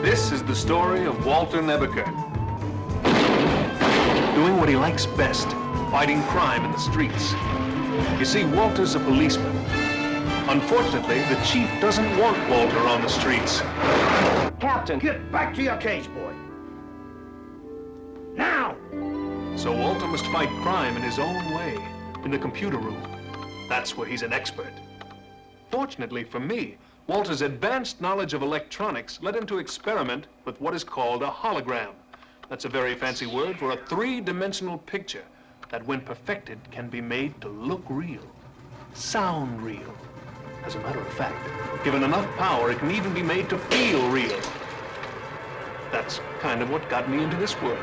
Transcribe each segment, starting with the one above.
This is the story of Walter Nebuchadnezzar. Doing what he likes best, fighting crime in the streets. You see, Walter's a policeman. Unfortunately, the chief doesn't want Walter on the streets. Captain, get back to your cage, boy. Now! So Walter must fight crime in his own way, in the computer room. That's where he's an expert. Fortunately for me, Walter's advanced knowledge of electronics led him to experiment with what is called a hologram. That's a very fancy word for a three-dimensional picture that, when perfected, can be made to look real, sound real. As a matter of fact, given enough power, it can even be made to feel real. That's kind of what got me into this world.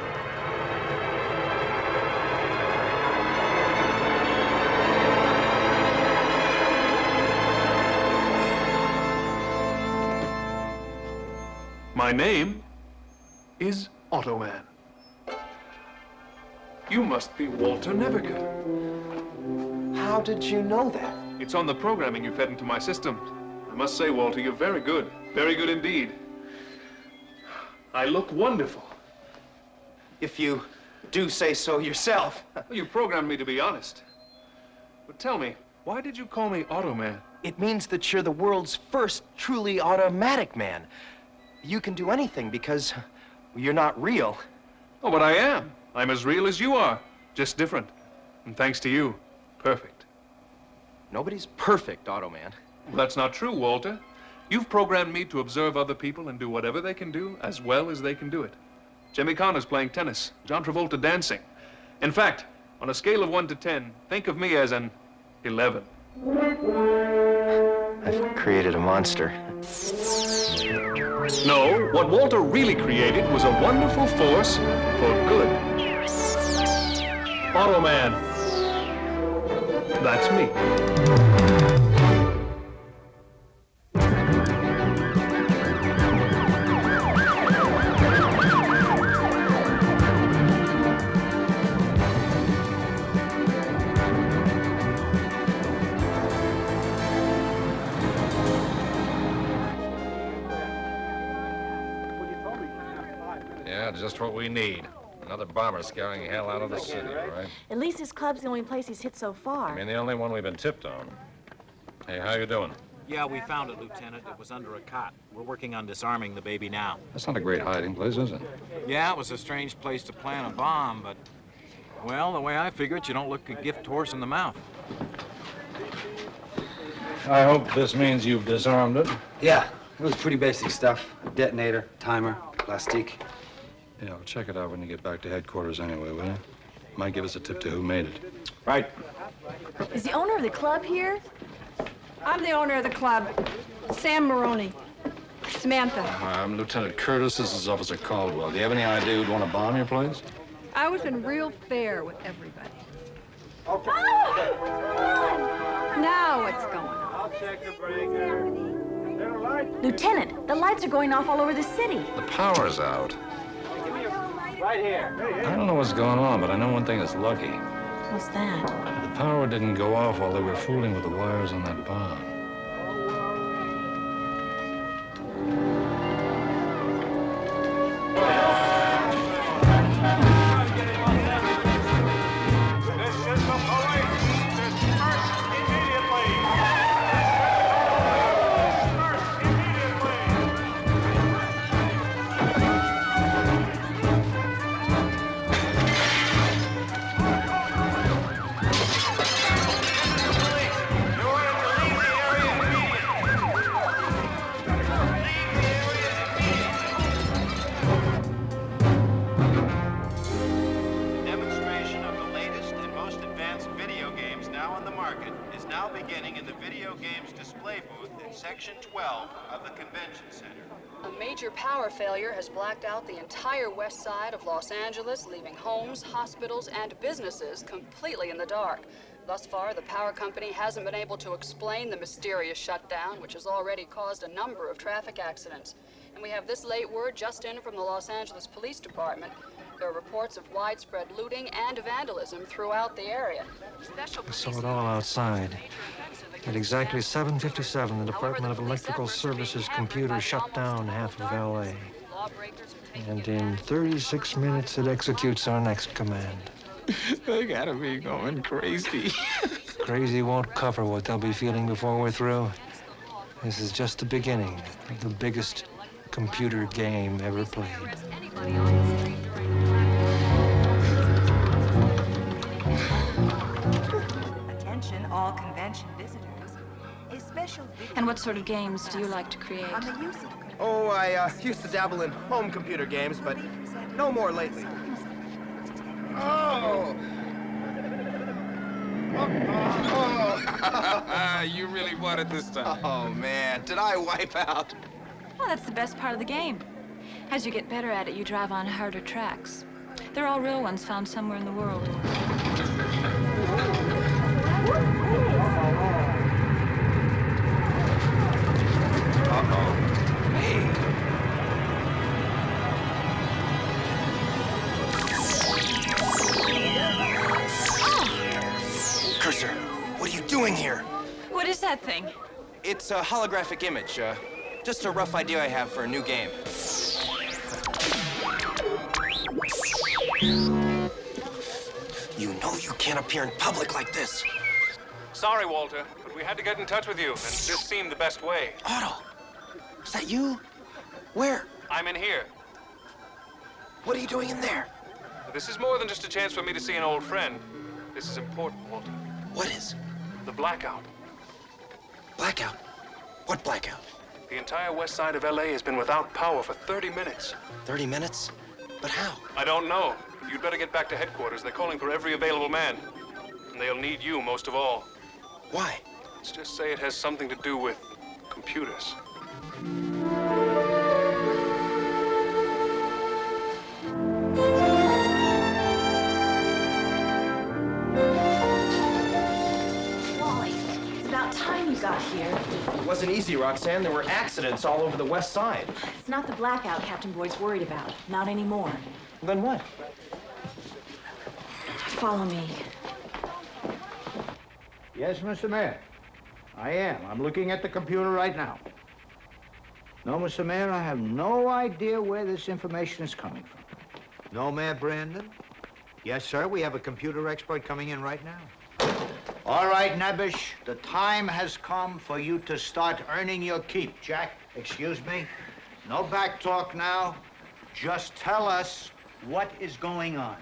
My name is Automan. You must be Walter Nebuchadnezzar. How did you know that? It's on the programming you fed into my system. I must say, Walter, you're very good. Very good indeed. I look wonderful. If you do say so yourself. Well, you programmed me to be honest. But tell me, why did you call me Automan? It means that you're the world's first truly automatic man. You can do anything because you're not real. Oh, but I am. I'm as real as you are, just different. And thanks to you, perfect. Nobody's perfect, Automan. Well, that's not true, Walter. You've programmed me to observe other people and do whatever they can do as well as they can do it. Jimmy Connor's playing tennis, John Travolta dancing. In fact, on a scale of 1 to 10, think of me as an 11. I've created a monster. No, what Walter really created was a wonderful force for good. Automan. That's me. Yeah, just what we need. Another bomber scaring the hell out of the city, right? At least his club's the only place he's hit so far. I mean, the only one we've been tipped on. Hey, how you doing? Yeah, we found it, Lieutenant. It was under a cot. We're working on disarming the baby now. That's not a great hiding place, is it? Yeah, it was a strange place to plant a bomb, but, well, the way I figure it, you don't look a gift horse in the mouth. I hope this means you've disarmed it. Yeah, it was pretty basic stuff. A detonator, timer, plastique. Yeah, well, check it out when you get back to headquarters anyway, will you? Might give us a tip to who made it. Right. Is the owner of the club here? I'm the owner of the club, Sam Maroney. Samantha. I'm Lieutenant Curtis. This is Officer Caldwell. Do you have any idea who'd want to bomb your place? I was in real fair with everybody. Oh! Now what's going on? I'll check the breaker. Lieutenant, the lights are going off all over the city. The power's out. Right here. I don't know what's going on, but I know one thing that's lucky. What's that? The power didn't go off while they were fooling with the wires on that bomb. This is the police. Disperse immediately. Disperse immediately. You are to leave the area immediately. Leave the area immediately. Demonstration of the latest and most advanced video games now on the market is now beginning in the video games display booth in Section 12 of the Convention Center. A major power failure has blacked out the entire west side of Los Angeles, leaving homes, hospitals, and businesses completely in the dark. Thus far, the power company hasn't been able to explain the mysterious shutdown, which has already caused a number of traffic accidents. And we have this late word just in from the Los Angeles Police Department. There are reports of widespread looting and vandalism throughout the area. I saw it all outside. At exactly 7:57, the Department of Electrical Services computer shut down half of L.A. lawbreakers are taking And in advantage of 36 minutes, it executes our next command. They gotta be going crazy. Crazy won't cover what they'll be feeling before we're through. This is just the beginning of the biggest computer game ever played. arrest anybody on the street during the blackout. Attention, all convention visitors. A special video And what sort of games do you like to create? on the use of Oh, I used to dabble in home computer games, but no more lately. Oh! You really won it this time. Oh, man, did I wipe out? Well, that's the best part of the game. As you get better at it, you drive on harder tracks. They're all real ones found somewhere in the world. Cursor, what are you doing here? What is that thing? It's a holographic image, just a rough idea I have for a new game. You know you can't appear in public like this. Sorry, Walter, but we had to get in touch with you, and this seemed the best way. Otto, is that you? Where? I'm in here. What are you doing in there? This is more than just a chance for me to see an old friend. This is important, Walter. What is? The blackout. Blackout? What blackout? The entire west side of LA has been without power for 30 minutes. 30 minutes? But how? I don't know. You'd better get back to headquarters. They're calling for every available man. And they'll need you most of all. Why? Let's just say it has something to do with computers. Wally, it's about time you got here. It wasn't easy, Roxanne. There were accidents all over the west side. It's not the blackout Captain Boyd's worried about. Not anymore. Then what? Follow me. Yes, Mr. Mayor. I am. I'm looking at the computer right now. No, Mr. Mayor, I have no idea where this information is coming from. No, Mayor Brandon? Yes, sir. We have a computer expert coming in right now. All right, Nebish. The time has come for you to start earning your keep. Jack, excuse me. No back talk now. Just tell us what is going on.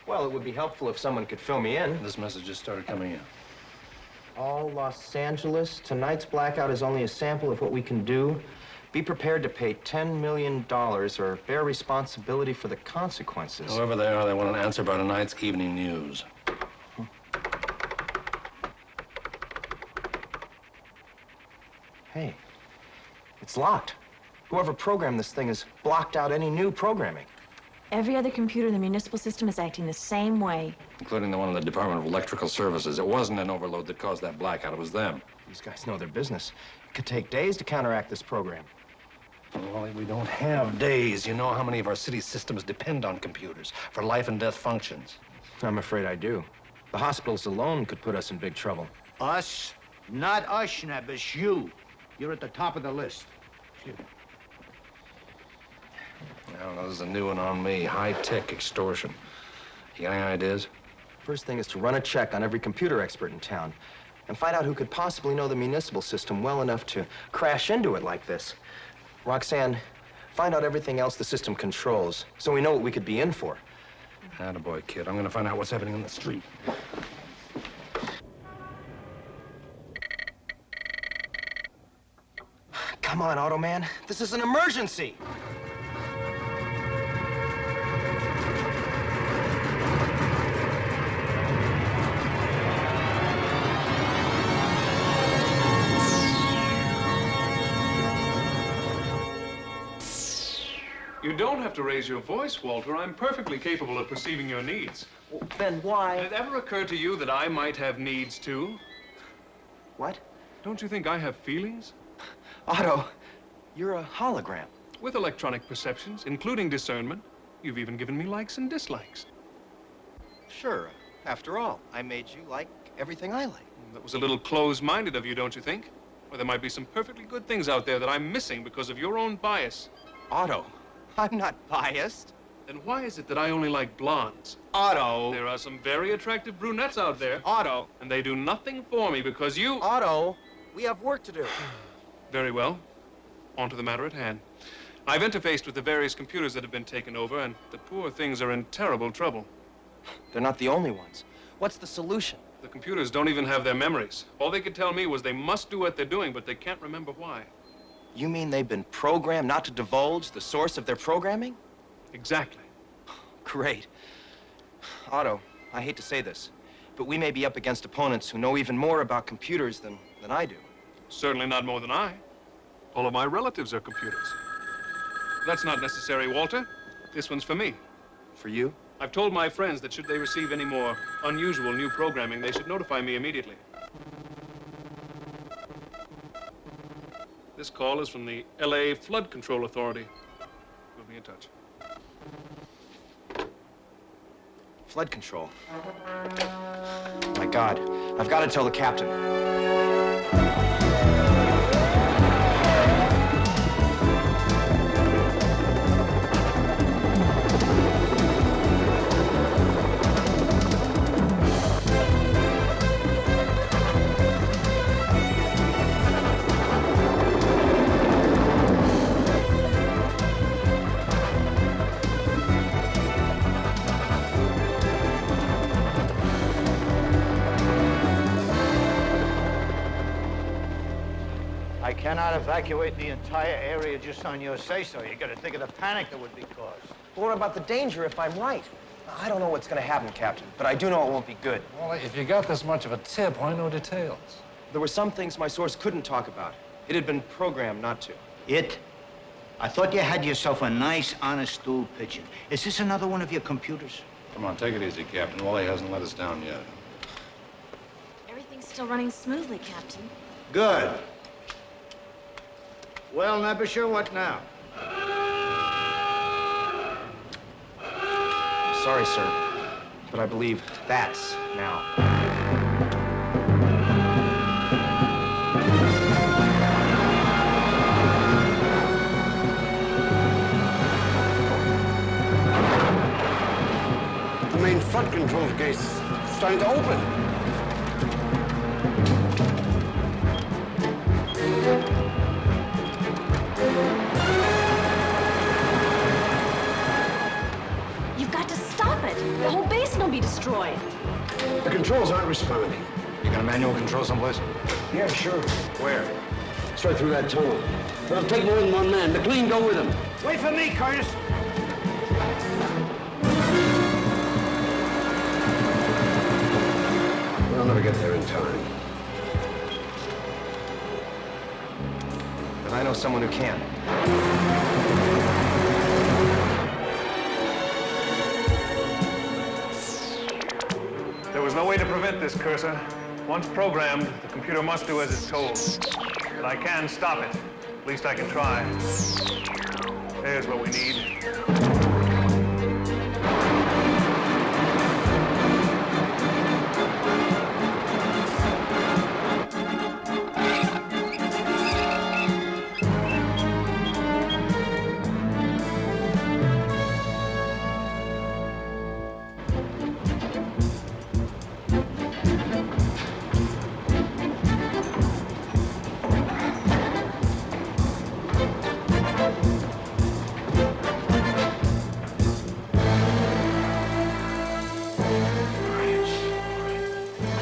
Well, it would be helpful if someone could fill me in. This message just started coming in. All Los Angeles, tonight's blackout is only a sample of what we can do. Be prepared to pay $10 million or bear responsibility for the consequences. Whoever they are, they want an answer by tonight's evening news. Hey, it's locked. Whoever programmed this thing has blocked out any new programming. Every other computer in the municipal system is acting the same way. Including the one in the Department of Electrical Services. It wasn't an overload that caused that blackout. It was them. These guys know their business. It could take days to counteract this program. Wally, we don't have days. You know how many of our city systems depend on computers for life and death functions. I'm afraid I do. The hospitals alone could put us in big trouble. Us? Not us, Nebish. You. You're at the top of the list. I don't know, this is a new one on me. High-tech extortion. You got any ideas? First thing is to run a check on every computer expert in town and find out who could possibly know the municipal system well enough to crash into it like this. Roxanne, find out everything else the system controls so we know what we could be in for. Attaboy, kid. I'm gonna find out what's happening on the street. Come on, Automan. This is an emergency. You don't have to raise your voice, Walter. I'm perfectly capable of perceiving your needs. Then why? Did it ever occur to you that I might have needs, too? What? Don't you think I have feelings? Otto, you're a hologram. With electronic perceptions, including discernment. You've even given me likes and dislikes. Sure. After all, I made you like everything I like. That was a little close-minded of you, don't you think? Or there might be some perfectly good things out there that I'm missing because of your own bias. Otto, I'm not biased. Then why is it that I only like blondes? Otto. There are some very attractive brunettes out there. Otto. And they do nothing for me because you... Otto, we have work to do. Very well. On to the matter at hand. I've interfaced with the various computers that have been taken over, and the poor things are in terrible trouble. They're not the only ones. What's the solution? The computers don't even have their memories. All they could tell me was they must do what they're doing, but they can't remember why. You mean they've been programmed not to divulge the source of their programming? Exactly. Great. Otto, I hate to say this, but we may be up against opponents who know even more about computers than I do. Certainly not more than I. All of my relatives are computers. That's not necessary, Walter. This one's for me. For you? I've told my friends that should they receive any more unusual new programming, they should notify me immediately. This call is from the LA Flood Control Authority. We'll be in touch. Flood control. My God, I've got to tell the captain. I cannot evacuate the entire area just on your say-so. You gotta think of the panic that would be caused. But what about the danger if I'm right? I don't know what's going to happen, Captain, but I do know it won't be good. Well, if you got this much of a tip, why no details? There were some things my source couldn't talk about. It had been programmed not to. It? I thought you had yourself a nice, honest stool pigeon. Is this another one of your computers? Come on, take it easy, Captain. Wally hasn't let us down yet. Everything's still running smoothly, Captain. Good. Well, Nebuchadnezzar, what now? Sorry, sir, but I believe that's now. The main flood control gate is starting to open. You've got to stop it. The whole basin will be destroyed. The controls aren't responding. You got a manual control someplace? Yeah, sure. Where? It's right through that tunnel. But it'll take more than one man. McLean, go with him. Wait for me, Curtis. We'll never get there in time. But I know someone who can. There was no way to prevent this, cursor. Once programmed, the computer must do as it's told. But I can stop it. At least I can try. There's what we need.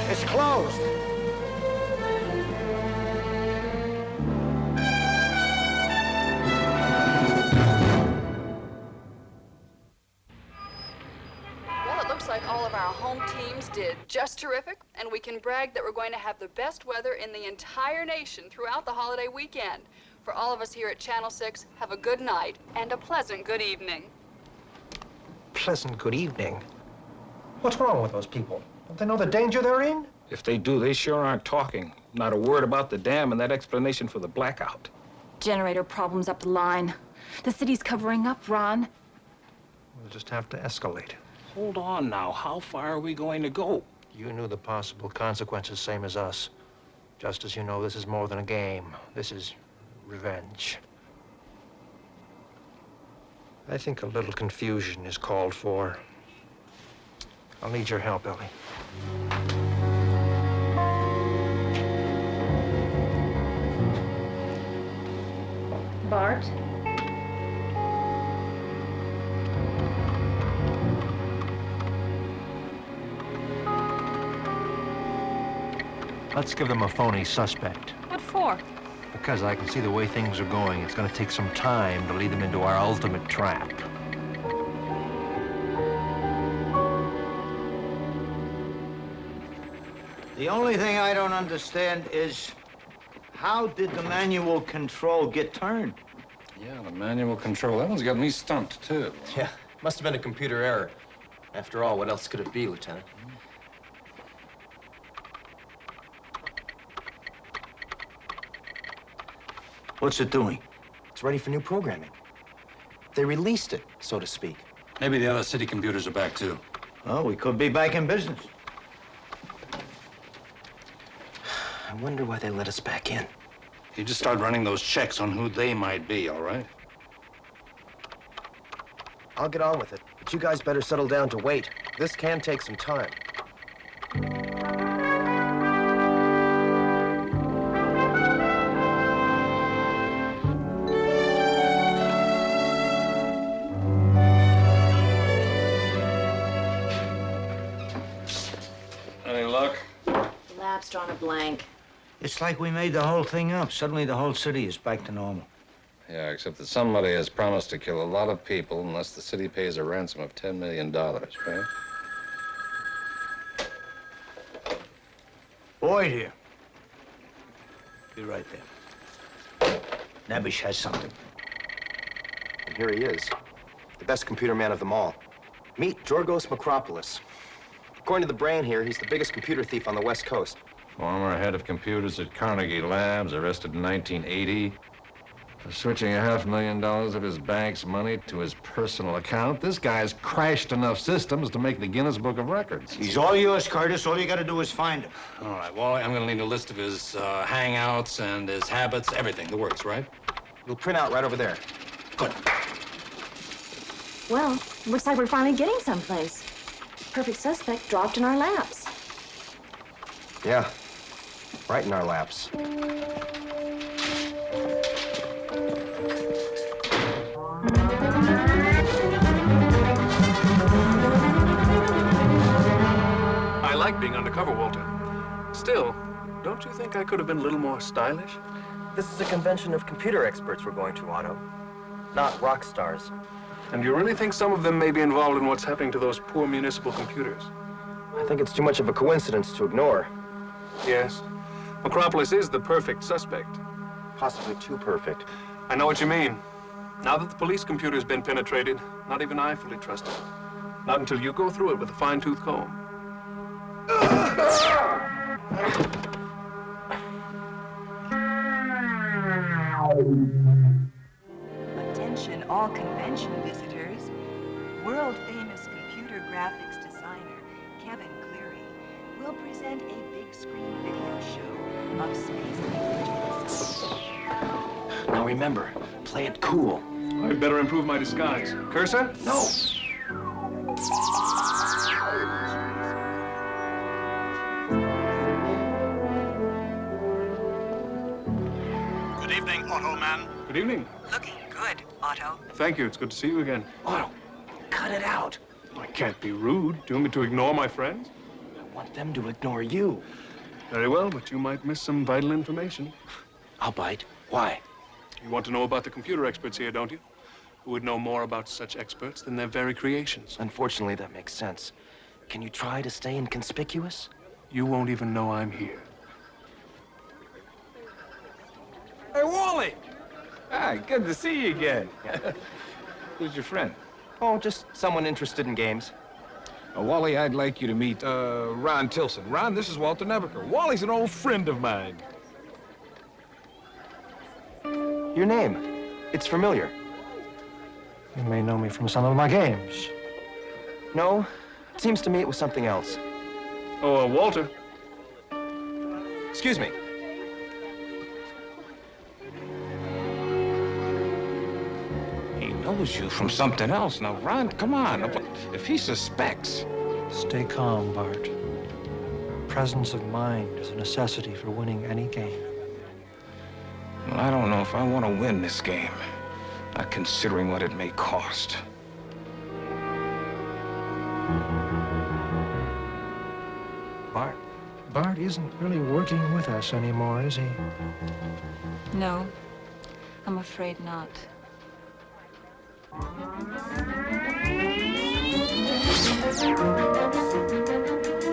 It's closed. Well, it looks like all of our home teams did just terrific, and we can brag that we're going to have the best weather in the entire nation throughout the holiday weekend. For all of us here at Channel 6, have a good night and a pleasant good evening. Pleasant good evening. What's wrong with those people? Don't they know the danger they're in? If they do, they sure aren't talking. Not a word about the dam and that explanation for the blackout. Generator problems up the line. The city's covering up, Ron. We'll just have to escalate. Hold on now. How far are we going to go? You knew the possible consequences, same as us. Just as you know, this is more than a game. This is revenge. I think a little confusion is called for. I'll need your help, Ellie. Bart? Let's give them a phony suspect. What for? Because I can see the way things are going, it's going to take some time to lead them into our ultimate trap. The only thing I don't understand is how did the manual control get turned? Yeah, the manual control. That one's got me stumped, too. Yeah, must have been a computer error. After all, what else could it be, Lieutenant? What's it doing? It's ready for new programming. They released it, so to speak. Maybe the other city computers are back, too. Well, we could be back in business. I wonder why they let us back in. You just start running those checks on who they might be, all right? I'll get on with it, but you guys better settle down to wait. This can take some time. Any luck? The lab's drawn a blank. It's like we made the whole thing up. Suddenly the whole city is back to normal. Yeah, except that somebody has promised to kill a lot of people unless the city pays a ransom of $10 million, right? Boyd here. Be right there. Nebish has something. And here he is, the best computer man of them all. Meet Georgos Makropoulos. According to the brain here, he's the biggest computer thief on the West Coast. Former head of computers at Carnegie Labs, arrested in 1980 for switching $500,000 of his bank's money to his personal account. This guy's crashed enough systems to make the Guinness Book of Records. He's all yours, Curtis. All you gotta do is find him. All right, Wally, I'm gonna need a list of his hangouts and his habits, everything, the works, right? We'll print out right over there. Good. Well, looks like we're finally getting someplace. Perfect suspect dropped in our laps. Yeah, right in our laps. I like being undercover, Walter. Still, don't you think I could have been a little more stylish? This is a convention of computer experts we're going to, Otto. Not rock stars. And you really think some of them may be involved in what's happening to those poor municipal computers? I think it's too much of a coincidence to ignore. Yes. Makropoulos is the perfect suspect. Possibly too perfect. I know what you mean. Now that the police computer's been penetrated, not even I fully trust it. Not until you go through it with a fine-tooth comb. Attention all convention visitors. World-famous computer graphics designer Kevin Cleary will present a big screen video show of space agents. Now remember, play it cool. I'd better improve my disguise. Cursor? No. Good evening, Automan. Good evening. Looking good, Otto. Thank you. It's good to see you again. Otto, cut it out. I can't be rude. Do you want me to ignore my friends? I want them to ignore you. Very well, but you might miss some vital information. I'll bite. Why? You want to know about the computer experts here, don't you? Who would know more about such experts than their very creations. Unfortunately, that makes sense. Can you try to stay inconspicuous? You won't even know I'm here. Hey, Wally! Hi, good to see you again. Who's your friend? Oh, just someone interested in games. Wally, I'd like you to meet, Ron Tilson. Ron, this is Walter Nebaker. Wally's an old friend of mine. Your name. It's familiar. You may know me from some of my games. No, it seems to me it was something else. Oh, Walter. Excuse me. He knows you from something else. Now, Ron, come on. If he suspects... Stay calm, Bart. Presence of mind is a necessity for winning any game. Well, I don't know if I want to win this game, not considering what it may cost. Bart isn't really working with us anymore, is he? No, I'm afraid not.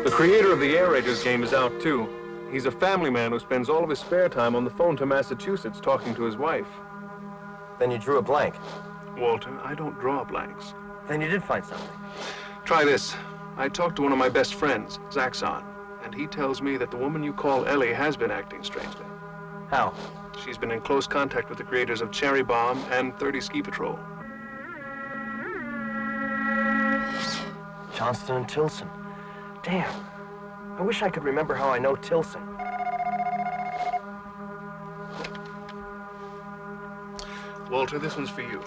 The creator of the Air Raiders game is out, too. He's a family man who spends all of his spare time on the phone to Massachusetts talking to his wife. Then you drew a blank. Walter, I don't draw blanks. Then you did find something. Try this. I talked to one of my best friends, Zaxxon, and he tells me that the woman you call Ellie has been acting strangely. How? She's been in close contact with the creators of Cherry Bomb and 30 Ski Patrol. Johnston and Tilson. Damn. I wish I could remember how I know Tilson. Walter, this one's for you.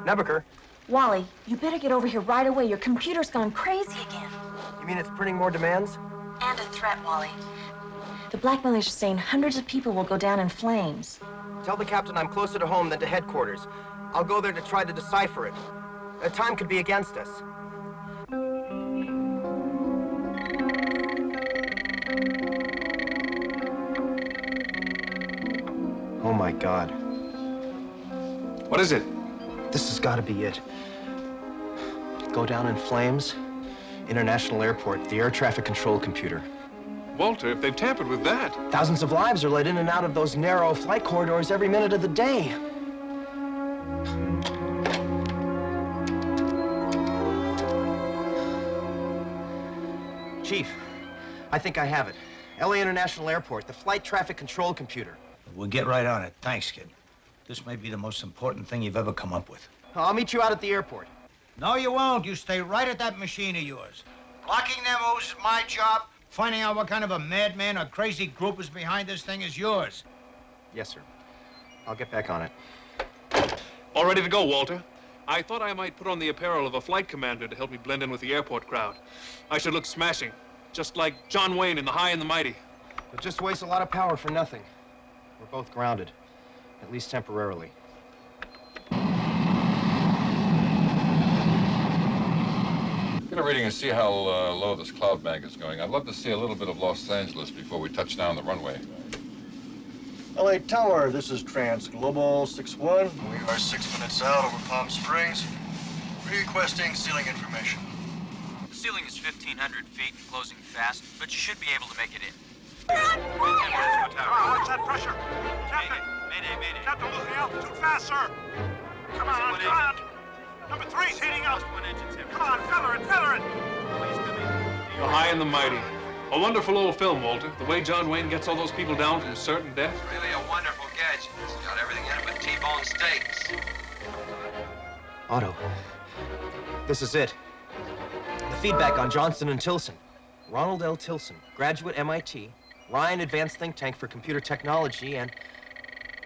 Nebaker. Wally, you better get over here right away. Your computer's gone crazy again. You mean it's printing more demands? And a threat, Wally. The blackmailers are saying hundreds of people will go down in flames. Tell the captain I'm closer to home than to headquarters. I'll go there to try to decipher it. Time could be against us. Oh my God. What is it? This has got to be it. Go down in flames. International Airport, the air traffic control computer. Walter, if they've tampered with that... Thousands of lives are let in and out of those narrow flight corridors every minute of the day. Chief, I think I have it. LA International Airport, the flight traffic control computer. We'll get right on it. Thanks, kid. This may be the most important thing you've ever come up with. I'll meet you out at the airport. No, you won't. You stay right at that machine of yours. Blocking them moves is my job. Finding out what kind of a madman or crazy group is behind this thing is yours. Yes, sir. I'll get back on it. All ready to go, Walter. I thought I might put on the apparel of a flight commander to help me blend in with the airport crowd. I should look smashing, just like John Wayne in The High and the Mighty. You'll just waste a lot of power for nothing. We're both grounded, at least temporarily. Get a reading and see how low this cloud bank is going. I'd love to see a little bit of Los Angeles before we touch down the runway. LA Tower, this is Trans Global 6-1. We are 6 minutes out over Palm Springs. Requesting ceiling information. The ceiling is 1,500 feet and closing fast, but you should be able to make it in. What's that pressure? Captain! Mayday. Captain, losing altitude fast, sir. Come on. Number 3's heating up. Come on, feather it. The High and the Mighty. A wonderful old film, Walter. The way John Wayne gets all those people down from certain death. Really a wonderful gadget. It's got everything in it but T-bone steaks. Otto, this is it. The feedback on Johnston and Tilson. Ronald L. Tilson, graduate MIT, Ryan Advanced Think Tank for Computer Technology, and...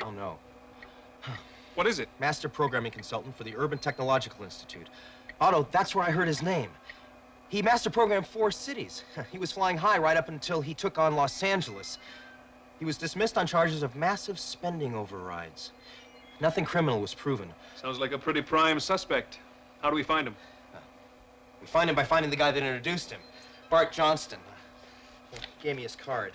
oh, no. What is it? Master Programming Consultant for the Urban Technological Institute. Otto, that's where I heard his name. He master programmed 4 cities. He was flying high right up until he took on Los Angeles. He was dismissed on charges of massive spending overrides. Nothing criminal was proven. Sounds like a pretty prime suspect. How do we find him? We find him by finding the guy that introduced him, Bart Johnston. He gave me his card.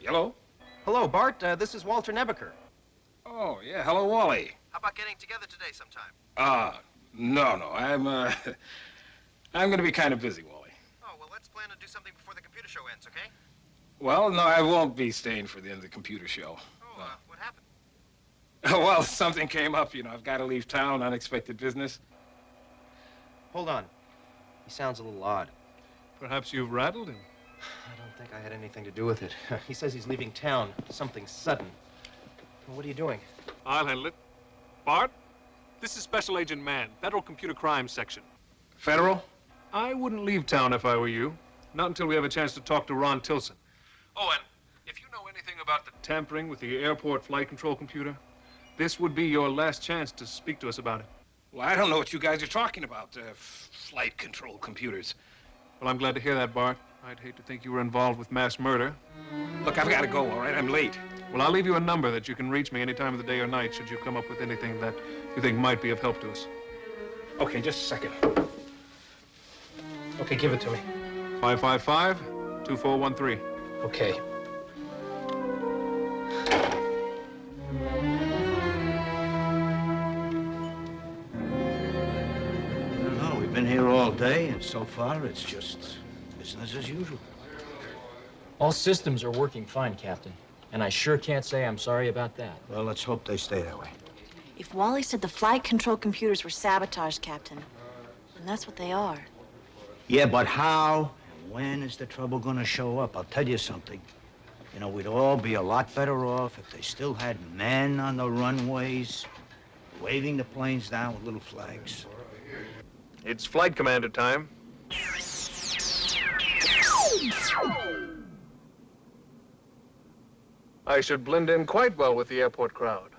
Hello? Hello, Bart. This is Walter Nebaker. Oh, yeah. Hello, Wally. How about getting together today sometime? No. I'm going to be kind of busy, Wally. Oh, well, let's plan to do something before the computer show ends, okay? Well, no, I won't be staying for the end of the computer show. Oh, what happened? Well, something came up, I've got to leave town, unexpected business. Hold on. He sounds a little odd. Perhaps you've rattled him. I don't think I had anything to do with it. He says he's leaving town. Something sudden. Well, what are you doing? I'll handle it. Bart, this is Special Agent Mann, Federal Computer Crimes Section. Federal? I wouldn't leave town if I were you. Not until we have a chance to talk to Ron Tilson. Oh, and if you know anything about the tampering with the airport flight control computer, this would be your last chance to speak to us about it. Well, I don't know what you guys are talking about, flight control computers. Well, I'm glad to hear that, Bart. I'd hate to think you were involved with mass murder. Look, I've got to go, all right? I'm late. Well, I'll leave you a number that you can reach me any time of the day or night should you come up with anything that you think might be of help to us. Okay, just a second. Okay, give it to me. 555-2413. Okay. No, we've been here all day, and so far it's just business as usual. All systems are working fine, Captain. And I sure can't say I'm sorry about that. Well, let's hope they stay that way. If Wally said the flight control computers were sabotaged, Captain, then that's what they are. Yeah, but how and when is the trouble gonna show up? I'll tell you something. You know, we'd all be a lot better off if they still had men on the runways, waving the planes down with little flags. It's flight commander time. I should blend in quite well with the airport crowd.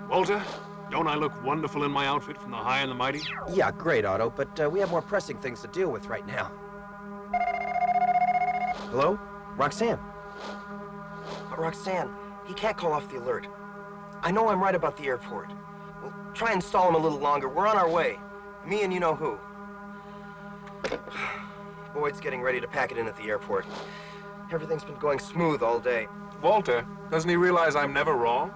Walter, don't I look wonderful in my outfit from the high and the mighty? Yeah, great, Otto, but we have more pressing things to deal with right now. Hello? Roxanne? Roxanne, he can't call off the alert. I know I'm right about the airport. We'll try and stall him a little longer. We're on our way. Me and you-know-who. Boyd's getting ready to pack it in at the airport. Everything's been going smooth all day. Walter, doesn't he realize I'm never wrong?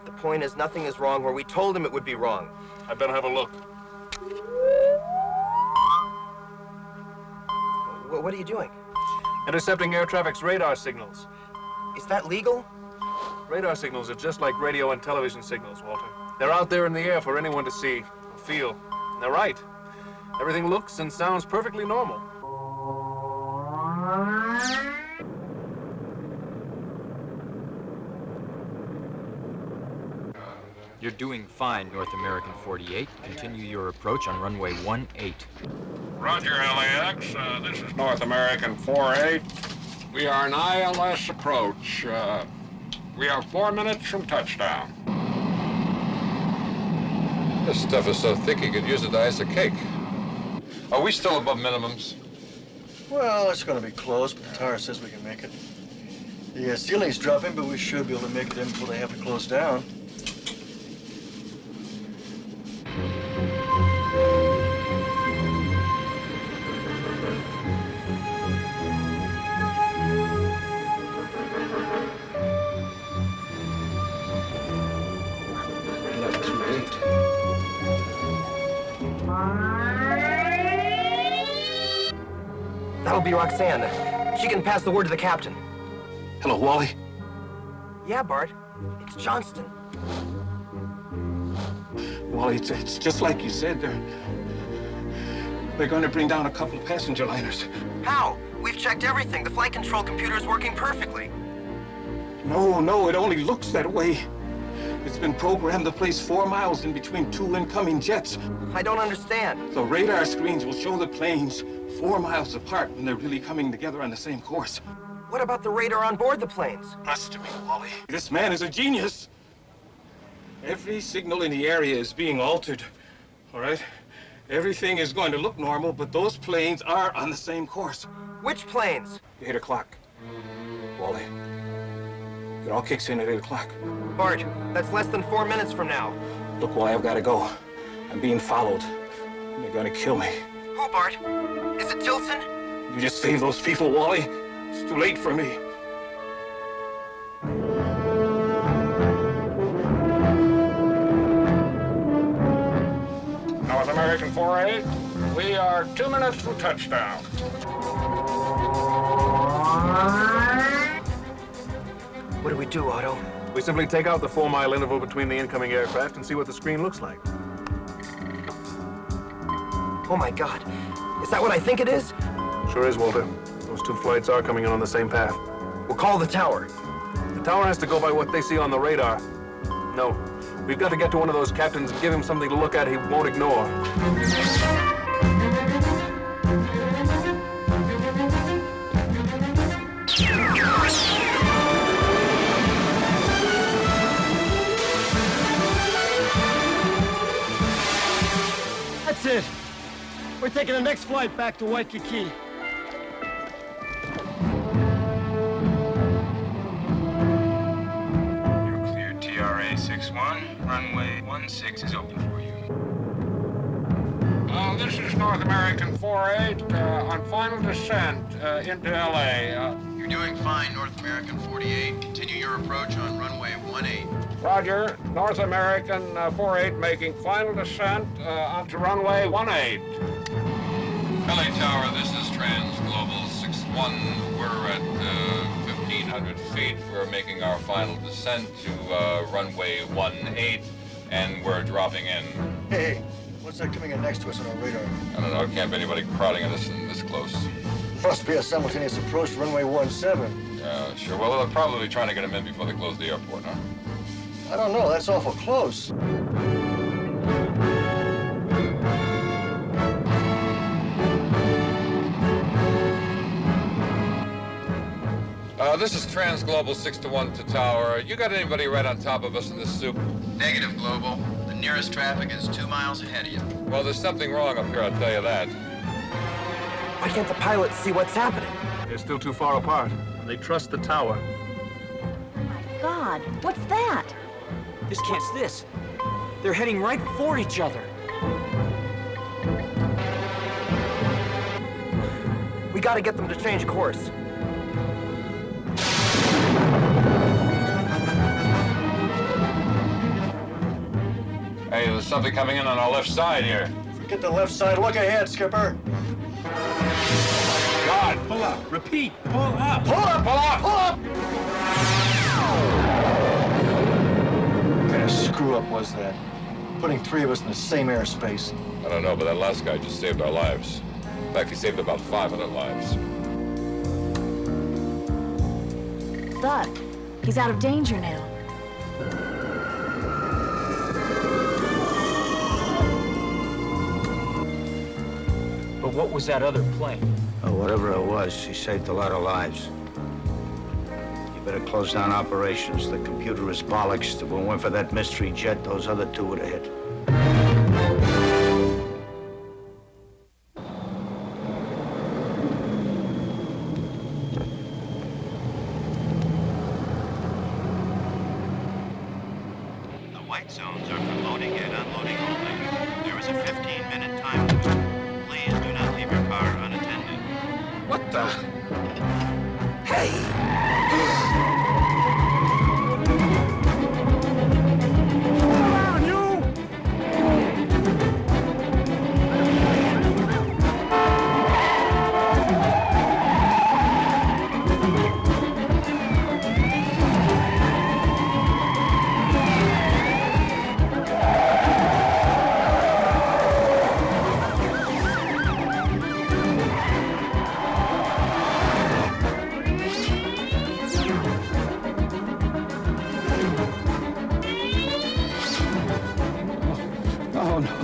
The point is, nothing is wrong where we told him it would be wrong. I better have a look. What are you doing? Intercepting air traffic's radar signals. Is that legal? Radar signals are just like radio and television signals, Walter. They're out there in the air for anyone to see or feel. And they're right. Everything looks and sounds perfectly normal. You're doing fine, North American 48. Continue your approach on runway 18. Roger, LAX. This is North American 48. We are an ILS approach. We are 4 minutes from touchdown. This stuff is so thick you could use it to ice a cake. Are we still above minimums? Well, it's going to be close, but the tower says we can make it. The ceiling's dropping, but we should be able to make it in before they have to close down. That'll be Roxanne. She can pass the word to the captain. Hello, Wally. Yeah, Bart. It's Johnston. Wally, it's just like you said. They're going to bring down a couple of passenger liners. How? We've checked everything. The flight control computer is working perfectly. No, it only looks that way. It's been programmed to place 4 miles in between 2 incoming jets. I don't understand. The radar screens will show the planes 4 miles apart when they're really coming together on the same course. What about the radar on board the planes? Trust me, Wally. This man is a genius. Every signal in the area is being altered, all right? Everything is going to look normal, but those planes are on the same course. Which planes? 8 o'clock. Wally, it all kicks in at 8 o'clock. Bart, that's less than 4 minutes from now. Look, Wally, I've got to go. I'm being followed. They're going to kill me. Who, Bart? Is it Tilson? You just save those people, Wally. It's too late for me. North American 48. We are 2 minutes from touchdown. What do we do, Otto? We simply take out the 4-mile interval between the incoming aircraft and see what the screen looks like. Oh, my God. Is that what I think it is? Sure is, Walter. Those 2 flights are coming in on the same path. We'll call the tower. The tower has to go by what they see on the radar. No, We've got to get to one of those captains and give him something to look at he won't ignore. That's it. We're taking the next flight back to Waikiki. TRA 61, runway 16 is open for you. This is North American 48 on final descent into LA. You're doing fine, North American 48. Continue your approach on runway 18. Roger, North American 48 making final descent onto runway 18. LA Tower, this is Trans Global 61. We're at 1,500 feet. We're making our final descent to runway 18, and we're dropping in. Hey, what's that coming in next to us on our radar? I don't know, it can't be anybody crowding at us this close. Must be a simultaneous approach to runway 17. Sure. Well, they're probably trying to get him in before they close the airport, huh? I don't know, that's awful close. This is Trans Global 6-1 to Tower. You got anybody right on top of us in this soup? Negative, Global. The nearest traffic is 2 miles ahead of you. Well, there's something wrong up here, I'll tell you that. Why can't the pilots see what's happening? They're still too far apart, and they trust the tower. God, what's that? This. They're heading right for each other. We gotta get them to change course. Hey, there's something coming in on our left side here. Forget the left side, look ahead, Skipper. God! Pull up. Repeat. Pull up. Pull up! Pull up! Pull up! What kind of screw-up was that? Putting 3 of us in the same airspace. I don't know, but that last guy just saved our lives. In fact, he saved about 500 lives. Duck, he's out of danger now. But what was that other plane? Oh, whatever it was, he saved a lot of lives. You better close down operations. The computer is bollocks. If it weren't for that mystery jet, those other 2 would have hit. The white zones are for loading and unloading only. There is a 15-minute time limit. Please do not leave your car unattended. What the? Oh, no.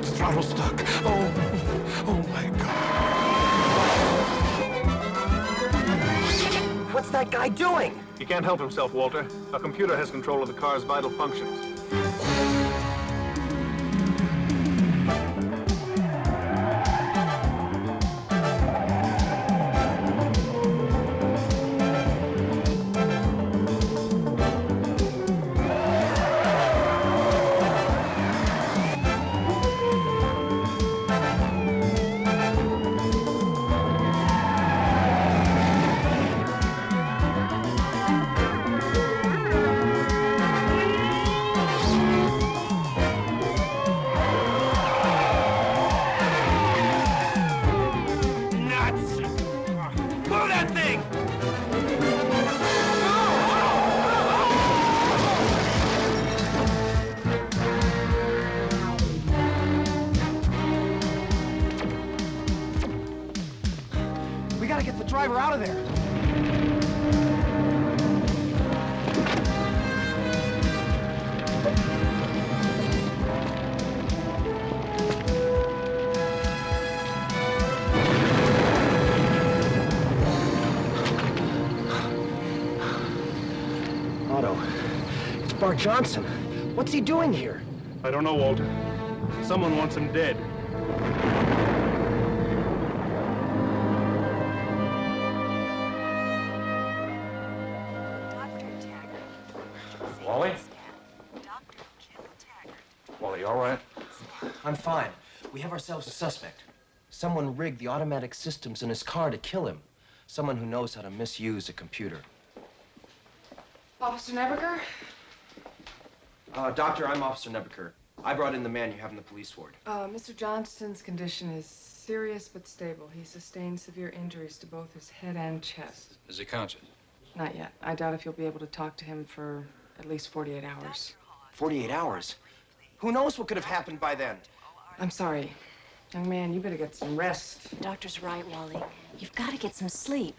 Throttle stuck. Oh my God. What's that guy doing? He can't help himself, Walter. A computer has control of the car's vital functions. We gotta get the driver out of there. Bart Johnson. What's he doing here? I don't know, Walter. Someone wants him dead. Wally? Wally, all right? I'm fine. We have ourselves a suspect. Someone rigged the automatic systems in his car to kill him. Someone who knows how to misuse a computer. Officer Neberger? Doctor, I'm Officer Nebeker. I brought in the man you have in the police ward. Mr. Johnston's condition is serious but stable. He sustained severe injuries to both his head and chest. Is he conscious? Not yet. I doubt if you'll be able to talk to him for at least 48 hours. 48 hours? Who knows what could have happened by then? I'm sorry. Young man, you better get some rest. The doctor's right, Wally. You've got to get some sleep.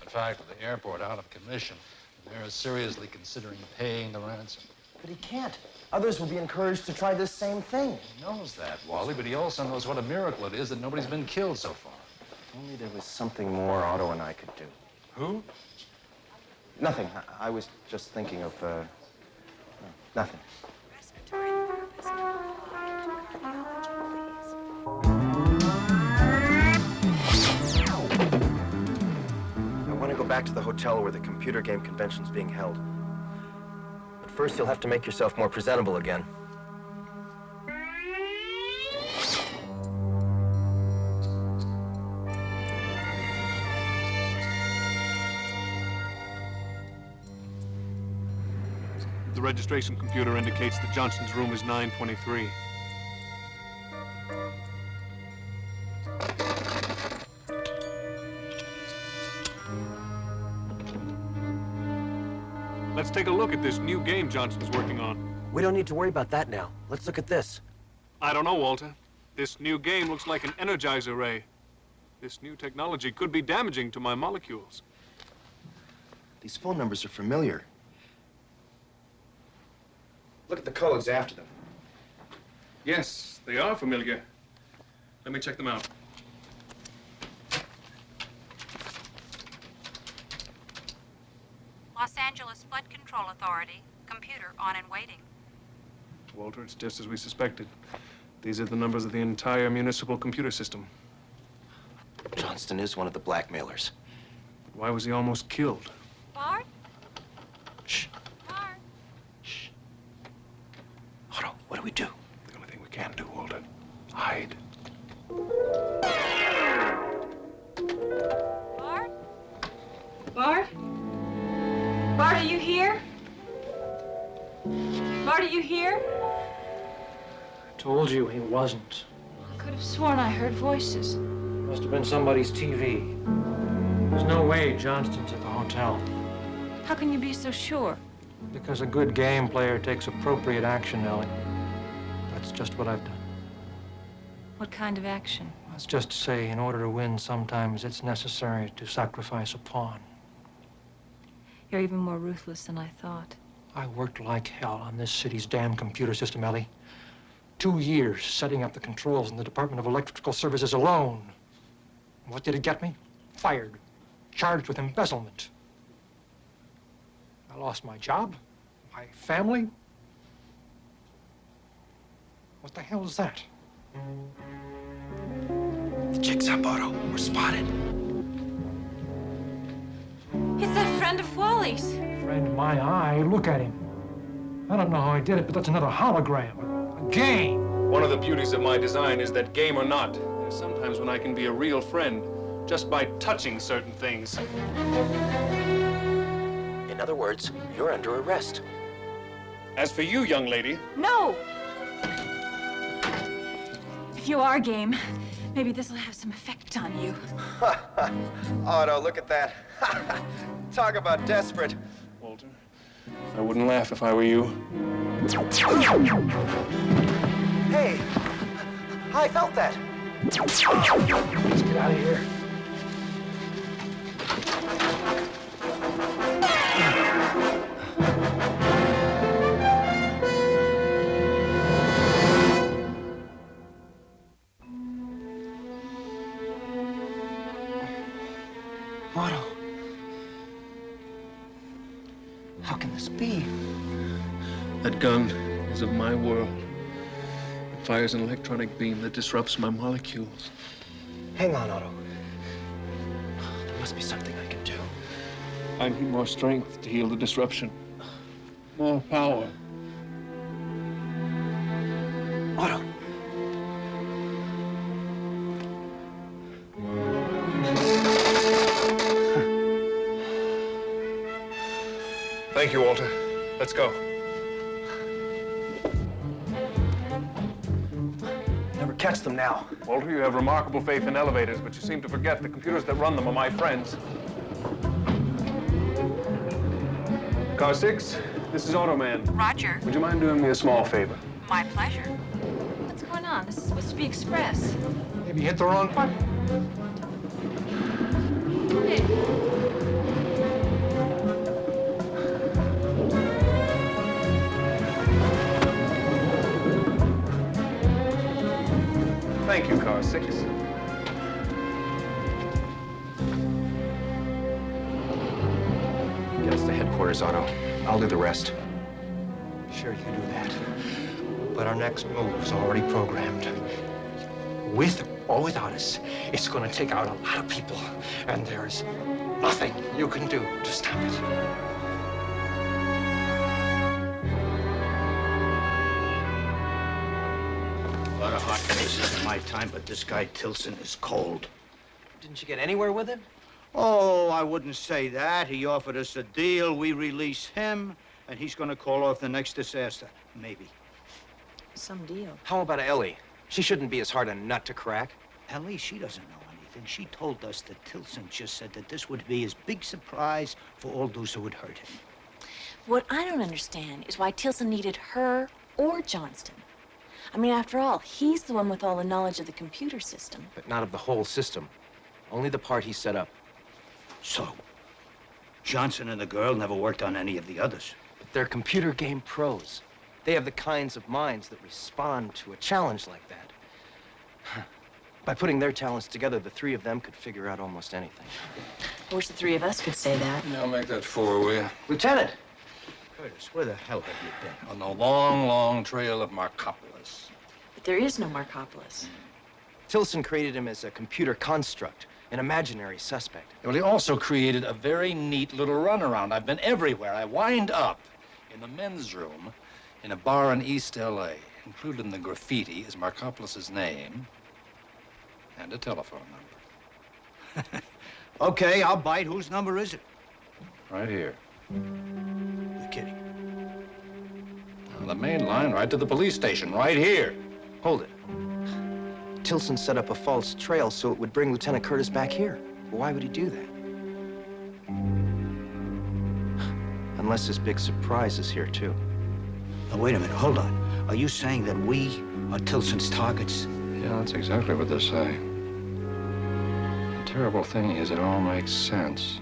In fact, with the airport out of commission, they're seriously considering paying the ransom. But he can't. Others will be encouraged to try this same thing. He knows that, Wally, but he also knows what a miracle it is that nobody's been killed so far. If only there was something more Otto and I could do. Who? Nothing. I was just thinking of, nothing. I want to go back to the hotel where the computer game convention's being held. But first, you'll have to make yourself more presentable again. The registration computer indicates that Johnston's room is 923. Let's take a look at this new game Johnston's working on. We don't need to worry about that now. Let's look at this. I don't know, Walter. This new game looks like an energizer ray. This new technology could be damaging to my molecules. These phone numbers are familiar. Look at the codes after them. Yes, they are familiar. Let me check them out. Los Angeles Flood Control Authority. Computer on and waiting. Walter, it's just as we suspected. These are the numbers of the entire municipal computer system. Johnston is one of the blackmailers. Why was he almost killed? Bart? Shh. Bart? Shh. Otto, what do we do? The only thing we can do, Walter. Hide. Bart? Bart? Bart, are you here? Bart, are you here? I told you he wasn't. I could have sworn I heard voices. Must have been somebody's TV. There's no way Johnston's at the hotel. How can you be so sure? Because a good game player takes appropriate action, Ellie. That's just what I've done. What kind of action? That's just to say, in order to win, sometimes it's necessary to sacrifice a pawn. You're even more ruthless than I thought. I worked like hell on this city's damn computer system, Ellie. 2 years setting up the controls in the Department of Electrical Services alone. What did it get me? Fired. Charged with embezzlement. I lost my job, my family. What the hell is that? The jig's up, Otto. We're spotted. It's that friend of Wally's. Friend, my eye, look at him. I don't know how I did it, but that's another hologram. A game. One of the beauties of my design is that game or not, there's sometimes when I can be a real friend just by touching certain things. In other words, you're under arrest. As for you, young lady... No! If you are game, maybe this will have some effect on you. Otto, look at that. Talk about desperate. Walter, I wouldn't laugh if I were you. Hey, I felt that. Let's get out of here. Otto. How can this be? That gun is of my world. It fires an electronic beam that disrupts my molecules. Hang on, Otto. There must be something I can do. I need more strength to heal the disruption. More power. Otto. Thank you, Walter. Let's go. Never catch them now. Walter, you have remarkable faith in elevators, but you seem to forget the computers that run them are my friends. Car 6, this is Automan. Roger. Would you mind doing me a small favor? My pleasure. What's going on? This is supposed to be express. Maybe hit the wrong button. Hey. Thank you, Car 6. Get us to headquarters, Otto. I'll do the rest. Sure, you do that. But our next move's already programmed. With or without us, it's going to take out a lot of people. And there's nothing you can do to stop it. A lot of hot cases in my time, but this guy Tilson is cold. Didn't you get anywhere with him? Oh, I wouldn't say that. He offered us a deal. We release him, and he's going to call off the next disaster. Maybe. Some deal. How about Ellie? She shouldn't be as hard a nut to crack. Ellie, she doesn't know anything. She told us that Tilson just said that this would be his big surprise for all those who would hurt him. What I don't understand is why Tilson needed her or Johnston. I mean, after all, he's the one with all the knowledge of the computer system. But not of the whole system. Only the part he set up. So, Johnson and the girl never worked on any of the others. But they're computer game pros. They have the kinds of minds that respond to a challenge like that. By putting their talents together, the three of them could figure out almost anything. I wish the three of us could say that. Now make that 4, will you? Lieutenant! Curtis, where the hell have you been? On the long, long trail of Markopolis. But there is no Markopolis. Tilson created him as a computer construct, an imaginary suspect. Well, he also created a very neat little runaround. I've been everywhere. I wind up in the men's room in a bar in East L.A. Included in the graffiti is Markopolis' name and a telephone number. Okay, I'll bite. Whose number is it? Right here. You're kidding. The main line right to the police station, right here. Hold it. Tilson set up a false trail so it would bring Lieutenant Curtis back here. Why would he do that? Unless his big surprise is here, too. Now, wait a minute. Hold on. Are you saying that we are Tilson's targets? Yeah, that's exactly what they say. The terrible thing is it all makes sense.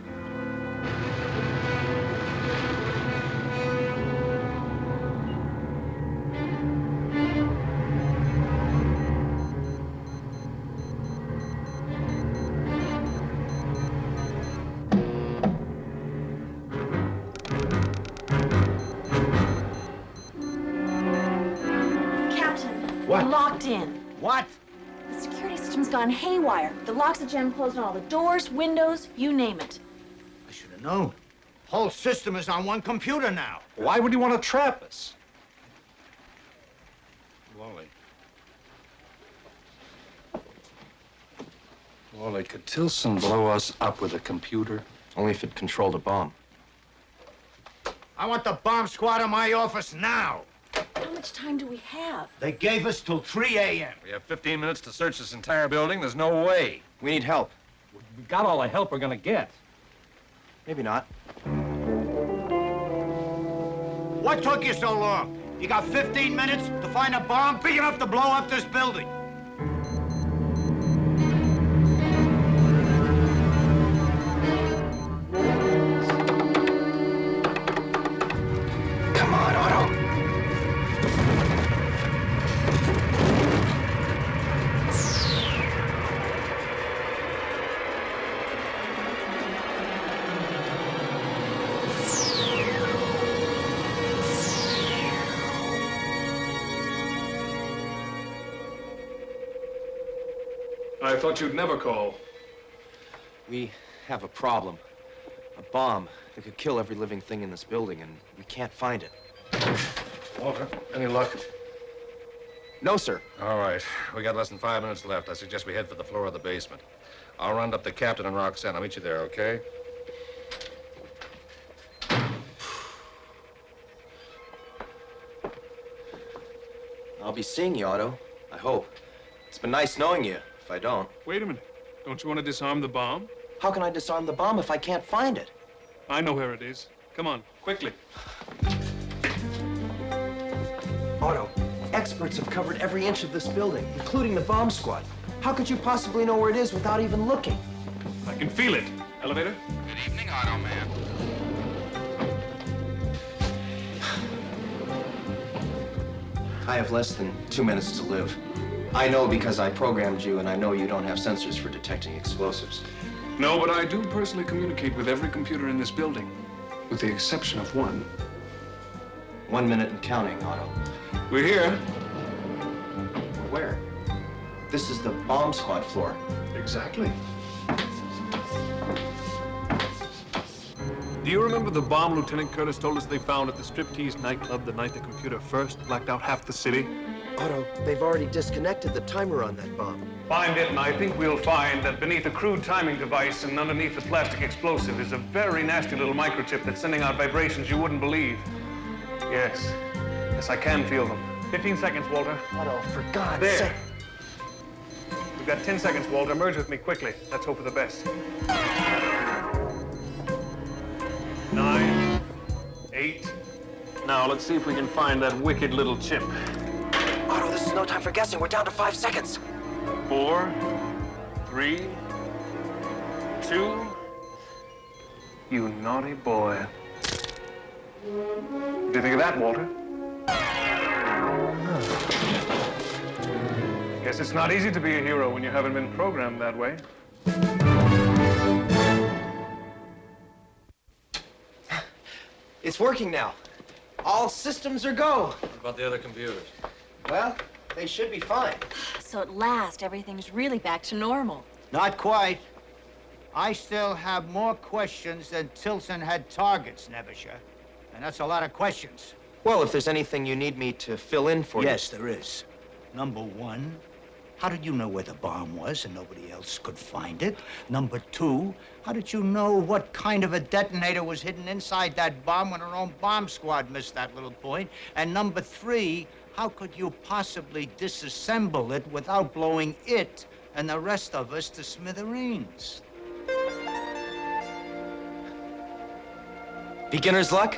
We're locked in. What? The security system's gone haywire. The locks are jammed closed on all the doors, windows, you name it. I should have known. Whole system is on one computer now. Why would he want to trap us? Wally. Wally, could Tilson blow us up with a computer? Only if it controlled a bomb. I want the bomb squad in my office now. How much time do we have? They gave us till 3 a.m. We have 15 minutes to search this entire building. There's no way. We need help. We've got all the help we're gonna get. Maybe not. What took you so long? You got 15 minutes to find a bomb big enough to blow up this building. Come on, Otto. I thought you'd never call. We have a problem. A bomb that could kill every living thing in this building, and we can't find it. Walter, any luck? No, sir. All right. We got less than 5 minutes left. I suggest we head for the floor of the basement. I'll round up the captain and Roxanne. I'll meet you there, okay? I'll be seeing you, Otto. I hope. It's been nice knowing you, if I don't. Wait a minute. Don't you want to disarm the bomb? How can I disarm the bomb if I can't find it? I know where it is. Come on, quickly. Otto, experts have covered every inch of this building, including the bomb squad. How could you possibly know where it is without even looking? I can feel it. Elevator? Good evening, Automan. I have less than 2 minutes to live. I know because I programmed you, and I know you don't have sensors for detecting explosives. No, but I do personally communicate with every computer in this building, with the exception of one. 1 minute and counting, Otto. We're here. Where? This is the bomb squad floor. Exactly. Do you remember the bomb Lieutenant Curtis told us they found at the striptease nightclub the night the computer first blacked out half the city? Otto, they've already disconnected the timer on that bomb. Find it, and I think we'll find that beneath a crude timing device and underneath the plastic explosive is a very nasty little microchip that's sending out vibrations you wouldn't believe. Yes. Yes, I can feel them. 15 seconds, Walter. Otto, for God's There. sake. We've got 10 seconds, Walter. Merge with me quickly. Let's hope for the best. 9, 8. Now, let's see if we can find that wicked little chip. Otto, this is no time for guessing. We're down to 5 seconds. 4, 3, 2. You naughty boy. What do you think of that, Walter? Guess it's not easy to be a hero when you haven't been programmed that way. It's working now. All systems are go. What about the other computers? Well, they should be fine. So at last, everything's really back to normal. Not quite. I still have more questions than Tilson had targets, Nevisha. And that's a lot of questions. Well, if there's anything you need me to fill in for you... Yes, there is. Number one, how did you know where the bomb was and nobody else could find it? Number two, how did you know what kind of a detonator was hidden inside that bomb when our own bomb squad missed that little point? And number three, how could you possibly disassemble it without blowing it and the rest of us to smithereens? Beginner's luck?